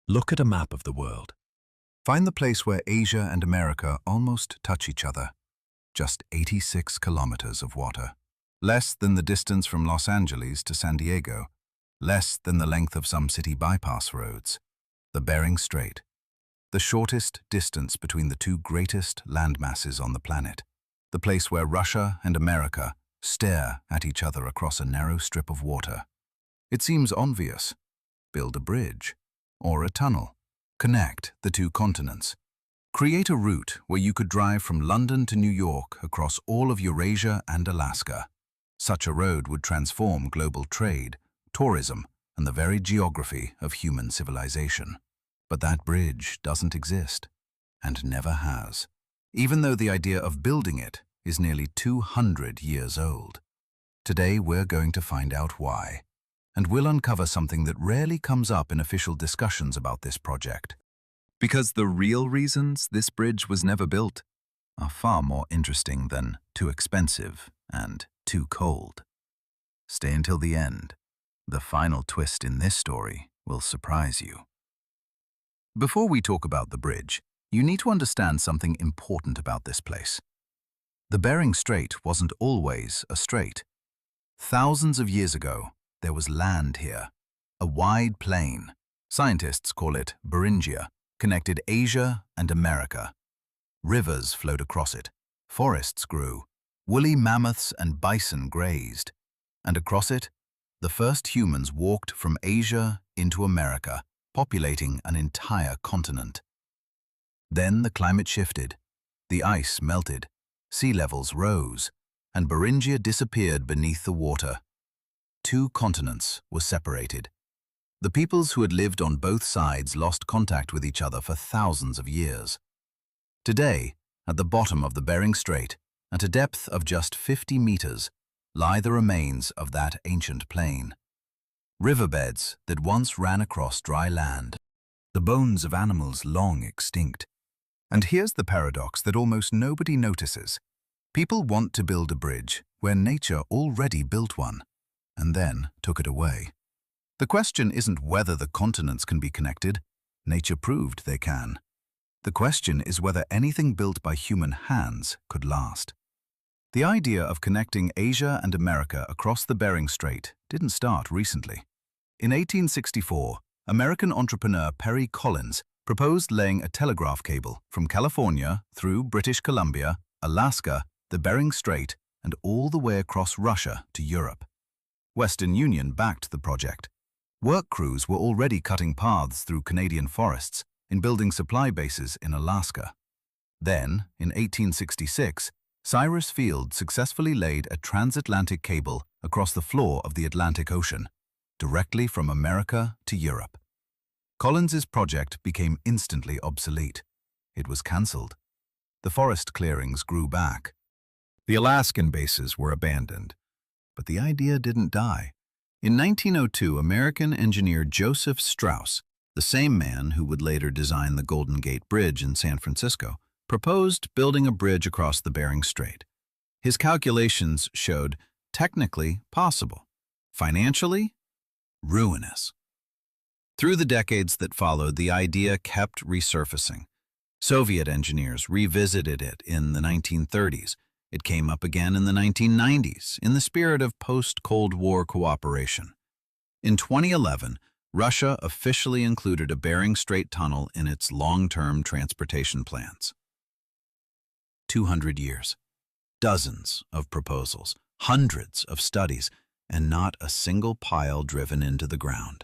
Look at a map of the world. Find the place where Asia and America almost touch each other. Just 86 kilometers of water. Less than the distance from Los Angeles to San Diego. Less than the length of some city bypass roads. The Bering Strait. The shortest distance between the two greatest landmasses on the planet. The place where Russia and America stare at each other across a narrow strip of water. It seems obvious. Build a bridge. Or a tunnel. Connect the two continents. Create a route where you could drive from London to New York across all of Eurasia and Alaska. Such a road would transform global trade, tourism, and the very geography of human civilization. But that bridge doesn't exist, and never has, even though the idea of building it is nearly 200 years old. Today we're going to find out why. And we'll uncover something that rarely comes up in official discussions about this project. Because the real reasons this bridge was never built are far more interesting than too expensive and too cold. Stay until the end. The final twist in this story will surprise you. Before we talk about the bridge, you need to understand something important about this place. The Bering Strait wasn't always a strait. Thousands of years ago, there was land here, a wide plain. Scientists call it Beringia, connected Asia and America. Rivers flowed across it, forests grew, woolly mammoths and bison grazed, and across it, the first humans walked from Asia into America, populating an entire continent. Then the climate shifted, the ice melted, sea levels rose, and Beringia disappeared beneath the water. Two continents were separated. The peoples who had lived on both sides lost contact with each other for thousands of years. Today, at the bottom of the Bering Strait, at a depth of just 50 meters, lie the remains of that ancient plain. Riverbeds that once ran across dry land, the bones of animals long extinct. And here's the paradox that almost nobody notices. People want to build a bridge where nature already built one, and then took it away. The question isn't whether the continents can be connected. Nature proved they can. The question is whether anything built by human hands could last. The idea of connecting Asia and America across the Bering Strait didn't start recently. In 1864, American entrepreneur Perry Collins proposed laying a telegraph cable from California through British Columbia, Alaska, the Bering Strait, and all the way across Russia to Europe. Western Union backed the project. Work crews were already cutting paths through Canadian forests and building supply bases in Alaska. Then, in 1866, Cyrus Field successfully laid a transatlantic cable across the floor of the Atlantic Ocean, directly from America to Europe. Collins's project became instantly obsolete. It was cancelled. The forest clearings grew back. The Alaskan bases were abandoned. But the idea didn't die. In 1902, American engineer Joseph Strauss, the same man who would later design the Golden Gate Bridge in San Francisco, proposed building a bridge across the Bering Strait. His calculations showed technically possible, financially ruinous. Through the decades that followed, the idea kept resurfacing. Soviet engineers revisited it in the 1930s. It came up again in the 1990s, in the spirit of post-Cold War cooperation. In 2011, Russia officially included a Bering Strait tunnel in its long-term transportation plans. 200 years, dozens of proposals, hundreds of studies, and not a single pile driven into the ground.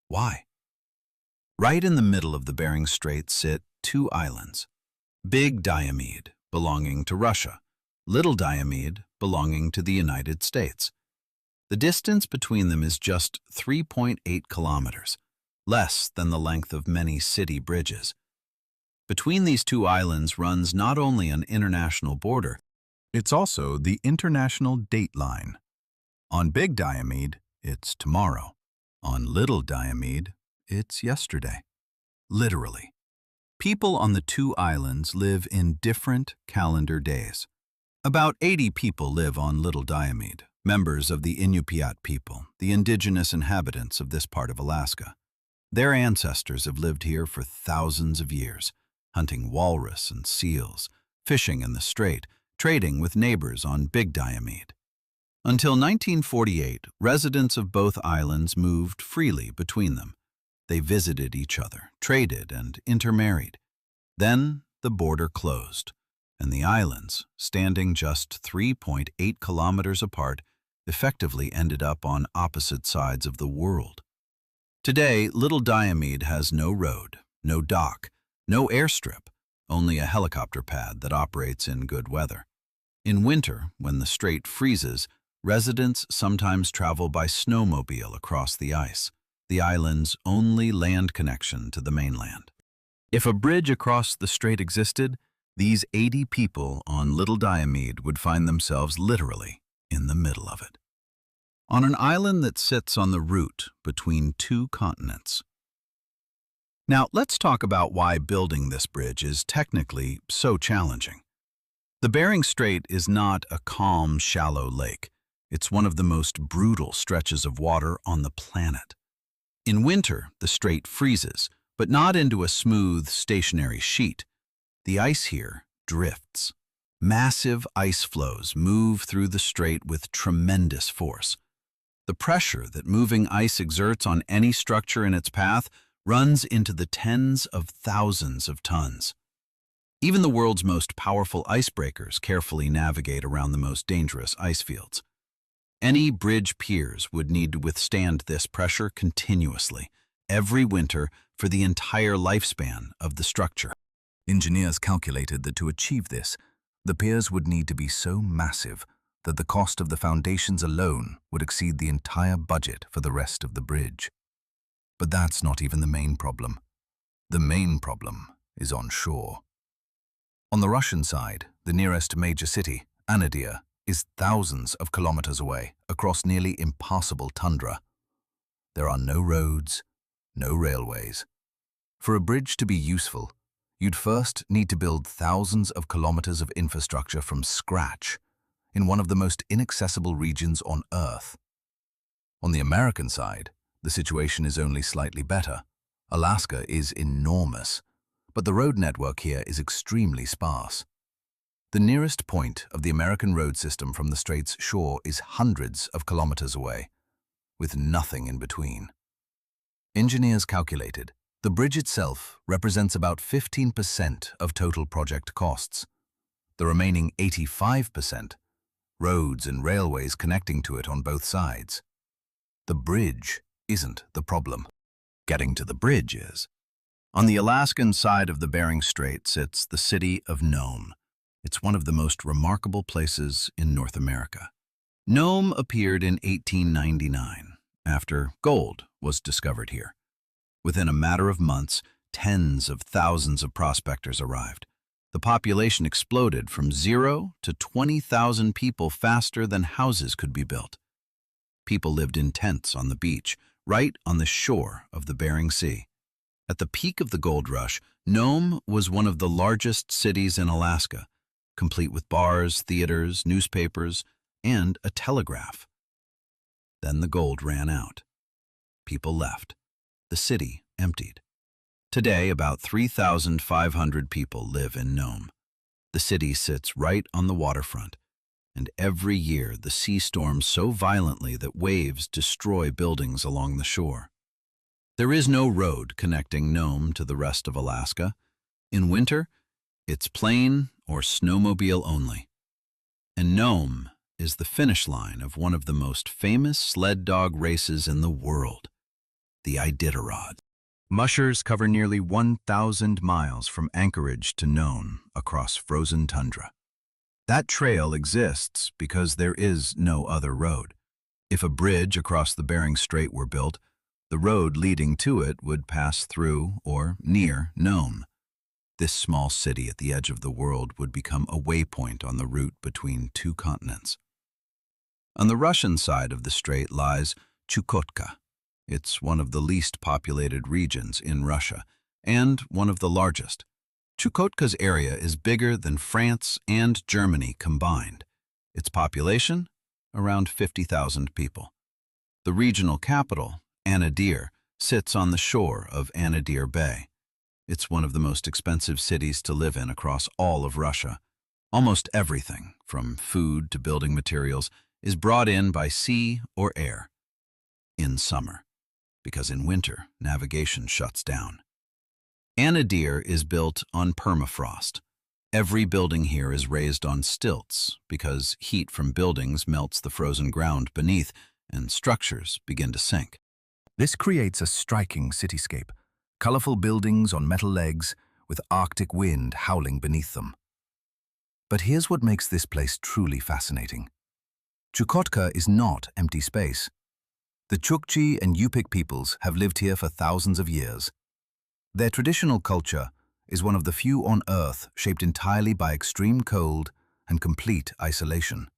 Why? Right in the middle of the Bering Strait sit two islands. Big Diomede, belonging to Russia, Little Diomede, belonging to the United States. The distance between them is just 3.8 kilometers, less than the length of many city bridges. Between these two islands runs not only an international border, it's also the international date line. On Big Diomede, it's tomorrow. On Little Diomede, it's yesterday. Literally. People on the two islands live in different calendar days. About 80 people live on Little Diomede, members of the Inupiat people, the indigenous inhabitants of this part of Alaska. Their ancestors have lived here for thousands of years, hunting walrus and seals, fishing in the Strait, trading with neighbors on Big Diomede. Until 1948, residents of both islands moved freely between them. They visited each other, traded, and intermarried. Then the border closed, and the islands, standing just 3.8 kilometers apart, effectively ended up on opposite sides of the world. Today, Little Diomede has no road, no dock, no airstrip, only a helicopter pad that operates in good weather. In winter, when the Strait freezes, residents sometimes travel by snowmobile across the ice, the island's only land connection to the mainland. If a bridge across the Strait existed, these 80 people on Little Diomede would find themselves literally in the middle of it, on an island that sits on the route between two continents. Now, let's talk about why building this bridge is technically so challenging. The Bering Strait is not a calm, shallow lake. It's one of the most brutal stretches of water on the planet. In winter, the Strait freezes, but not into a smooth, stationary sheet. The ice here drifts. Massive ice flows move through the Strait with tremendous force. The pressure that moving ice exerts on any structure in its path runs into the tens of thousands of tons. Even the world's most powerful icebreakers carefully navigate around the most dangerous ice fields. Any bridge piers would need to withstand this pressure continuously, every winter for the entire lifespan of the structure. Engineers calculated that to achieve this, the piers would need to be so massive that the cost of the foundations alone would exceed the entire budget for the rest of the bridge. But that's not even the main problem. The main problem is on shore. On the Russian side, the nearest major city, Anadyr, is thousands of kilometers away across nearly impassable tundra. There are no roads, no railways. For a bridge to be useful, you'd first need to build thousands of kilometers of infrastructure from scratch in one of the most inaccessible regions on Earth. On the American side, the situation is only slightly better. Alaska is enormous, but the road network here is extremely sparse. The nearest point of the American road system from the Strait's shore is hundreds of kilometers away, with nothing in between. Engineers calculated the bridge itself represents about 15% of total project costs. The remaining 85%, roads and railways connecting to it on both sides. The bridge isn't the problem. Getting to the bridge is. On the Alaskan side of the Bering Strait sits the city of Nome. It's one of the most remarkable places in North America. Nome appeared in 1899, after gold was discovered here. Within a matter of months, tens of thousands of prospectors arrived. The population exploded from 0 to 20,000 people faster than houses could be built. People lived in tents on the beach, right on the shore of the Bering Sea. At the peak of the gold rush, Nome was one of the largest cities in Alaska, complete with bars, theaters, newspapers, and a telegraph. Then the gold ran out. People left. The city emptied. Today, about 3,500 people live in Nome. The city sits right on the waterfront, and every year the sea storms so violently that waves destroy buildings along the shore. There is no road connecting Nome to the rest of Alaska. In winter, it's plane or snowmobile only. And Nome is the finish line of one of the most famous sled dog races in the world, the Iditarod. Mushers cover nearly 1,000 miles from Anchorage to Nome across frozen tundra. That trail exists because there is no other road. If a bridge across the Bering Strait were built, the road leading to it would pass through or near Nome. This small city at the edge of the world would become a waypoint on the route between two continents. On the Russian side of the strait lies Chukotka. It's one of the least populated regions in Russia, and one of the largest. Chukotka's area is bigger than France and Germany combined. Its population? Around 50,000 people. The regional capital, Anadyr, sits on the shore of Anadyr Bay. It's one of the most expensive cities to live in across all of Russia. Almost everything, from food to building materials, is brought in by sea or air. In summer, because in winter, navigation shuts down. Anadyr is built on permafrost. Every building here is raised on stilts because heat from buildings melts the frozen ground beneath and structures begin to sink. This creates a striking cityscape, colorful buildings on metal legs with Arctic wind howling beneath them. But here's what makes this place truly fascinating. Chukotka is not empty space. The Chukchi and Yupik peoples have lived here for thousands of years. Their traditional culture is one of the few on Earth shaped entirely by extreme cold and complete isolation.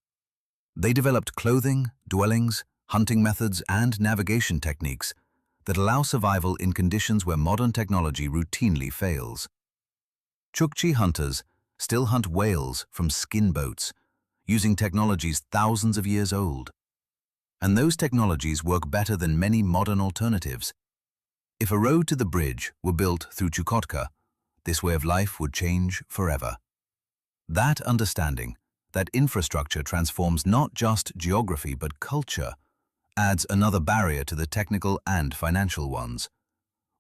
They developed clothing, dwellings, hunting methods, and navigation techniques that allow survival in conditions where modern technology routinely fails. Chukchi hunters still hunt whales from skin boats, using technologies thousands of years old. And those technologies work better than many modern alternatives. If a road to the bridge were built through Chukotka, this way of life would change forever. That understanding, that infrastructure transforms not just geography but culture, adds another barrier to the technical and financial ones.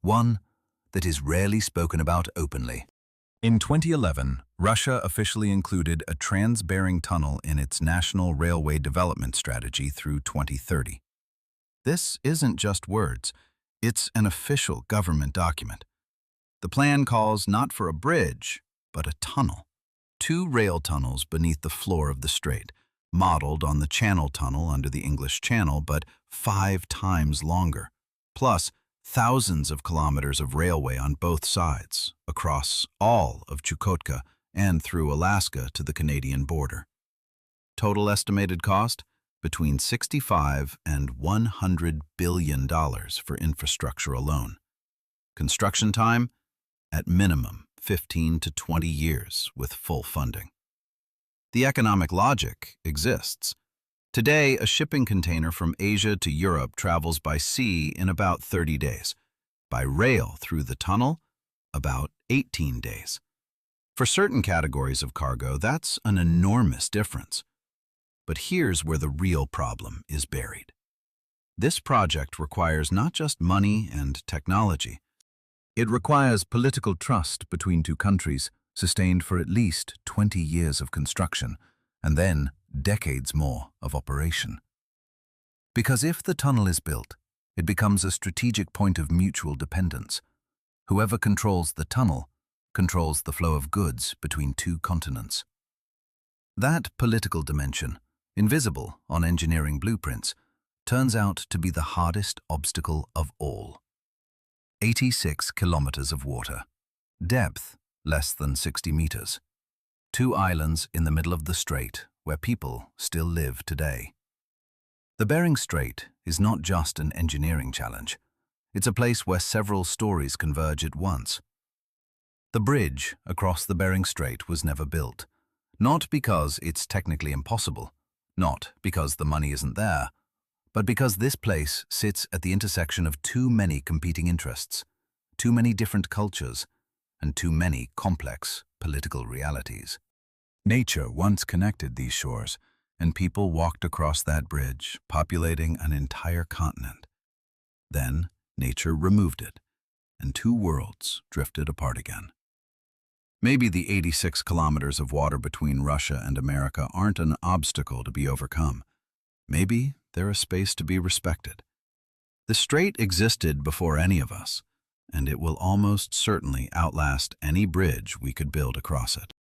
One that is rarely spoken about openly. In 2011, Russia officially included a trans-Bering tunnel in its National Railway Development Strategy through 2030. This isn't just words, it's an official government document. The plan calls not for a bridge, but a tunnel. 2 rail tunnels beneath the floor of the Strait, modeled on the Channel Tunnel under the English Channel, but 5 times longer, plus thousands of kilometers of railway on both sides, across all of Chukotka and through Alaska to the Canadian border. Total estimated cost? Between $65 and $100 billion for infrastructure alone. Construction time? At minimum, 15 to 20 years with full funding. The economic logic exists. Today, a shipping container from Asia to Europe travels by sea in about 30 days. By rail through the tunnel, about 18 days. For certain categories of cargo, that's an enormous difference. But here's where the real problem is buried. This project requires not just money and technology. It requires political trust between 2 countries, sustained for at least 20 years of construction, and then decades more of operation. Because if the tunnel is built, it becomes a strategic point of mutual dependence. Whoever controls the tunnel controls the flow of goods between 2 continents. That political dimension, invisible on engineering blueprints, turns out to be the hardest obstacle of all. 86 kilometers of water. Depth, less than 60 meters. 2 islands in the middle of the strait where people still live today. The Bering Strait is not just an engineering challenge. It's a place where several stories converge at once. The bridge across the Bering Strait was never built, not because it's technically impossible, not because the money isn't there, but because this place sits at the intersection of too many competing interests, too many different cultures, and too many complex political realities. Nature once connected these shores, and people walked across that bridge, populating an entire continent. Then nature removed it, and 2 worlds drifted apart again. Maybe the 86 kilometers of water between Russia and America aren't an obstacle to be overcome. Maybe they're a space to be respected. The strait existed before any of us, and it will almost certainly outlast any bridge we could build across it.